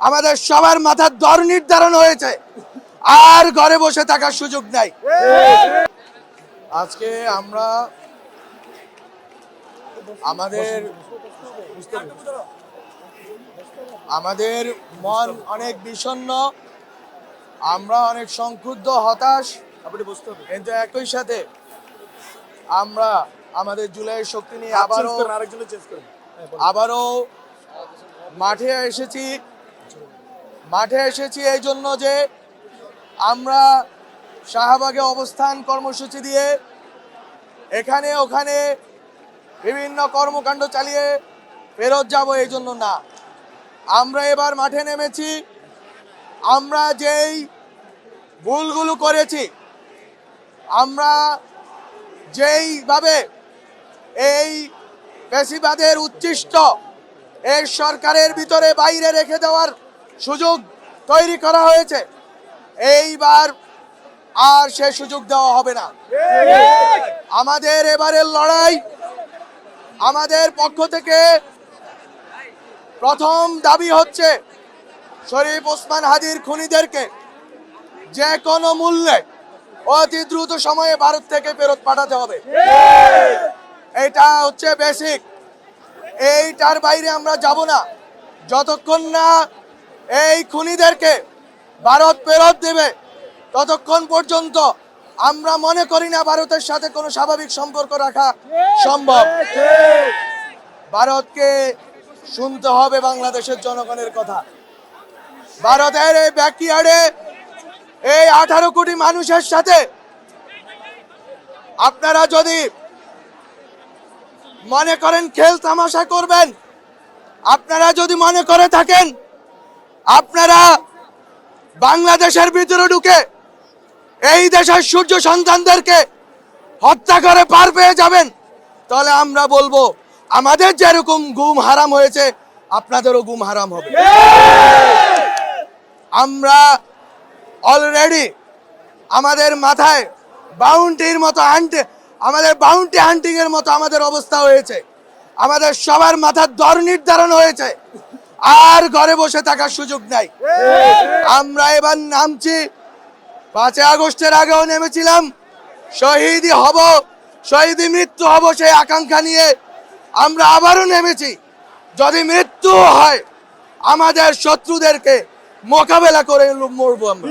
আমাদের সবার মাথার দর নির্ধারণ হয়েছে, আর ঘরে বসে থাকার সুযোগ নাই। আজকে আমরা আমাদের মন অনেক বিষণ্ণ, আমরা অনেক সংক্ষুব্ধ, হতাশ, কিন্তু একই সাথে আমরা আমাদের জুলাইয়ের শক্তি নিয়ে আবারও মাঠে এসেছি এই জন্য যে আমরা শাহবাগে অবস্থান কর্মসূচি দিয়ে এখানে ওখানে বিভিন্ন কর্মকাণ্ড চালিয়ে ফেরত যাব এই জন্য না। আমরা এবার মাঠে নেমেছি, আমরা যেই ভুলগুলো করেছি, আমরা যেইভাবে এই ফ্যাসিবাদের উচ্ছিষ্ট এই সরকারের ভিতরে বাইরে রেখে দেওয়ার সুযোগ তৈরি করা হয়েছে, এইবার আর সে সুযোগ দেওয়া হবে না। আমাদের এবারের লড়াই, আমাদের পক্ষ থেকে প্রথম দাবি হচ্ছে শরীফ ওসমান হাদির খুনিদেরকে যে কোনো মূল্যে অতি দ্রুত সময়ে ভারত থেকে ফেরত পাঠাতে হবে। এটা হচ্ছে বেসিক, এইটার বাইরে আমরা যাব না যতক্ষণ না এই খুনিদেরকে ভারত ফেরত দেবে, ততক্ষণ পর্যন্ত আমরা মনে করি না ভারতের সাথে কোনো স্বাভাবিক সম্পর্ক রাখা সম্ভব। ভারতকে শুনতে হবে বাংলাদেশের জনগণের কথা। ভারতের এই ব্যাকইয়ার্ডে এই 18 কোটি মানুষের সাথে আপনারা যদি মনে করেন খেল তামাশা করবেন, আপনারা যদি মনে করে থাকেন আপনারা বাংলাদেশের ভিতরে ঢুকে এই দেশের সূর্য সন্তানদেরকে হত্যা করে পার পেয়ে যাবেন, তাহলে আমরা বলবো আমাদের যেরকম গুম হারাম হয়েছে আপনাদেরও গুম হারাম হবে। আমরা অলরেডি আমাদের মাথায় বাউন্টির মতো বাউন্টি হান্টিং এর মতো আমাদের অবস্থা হয়েছে, আমাদের সবার মাথার দর নির্ধারণ হয়েছে, আর ঘরে বসে থাকার সুযোগ নাই। আমরা এবার নামছি, 5 আগস্টের আগেও নেমেছিলাম, শহীদি মৃত্যু হব সেই আকাঙ্ক্ষা নিয়ে আমরা আবারও নেমেছি। যদি মৃত্যু হয় আমাদের শত্রুদেরকে মোকাবেলা করে মরবো আমরা।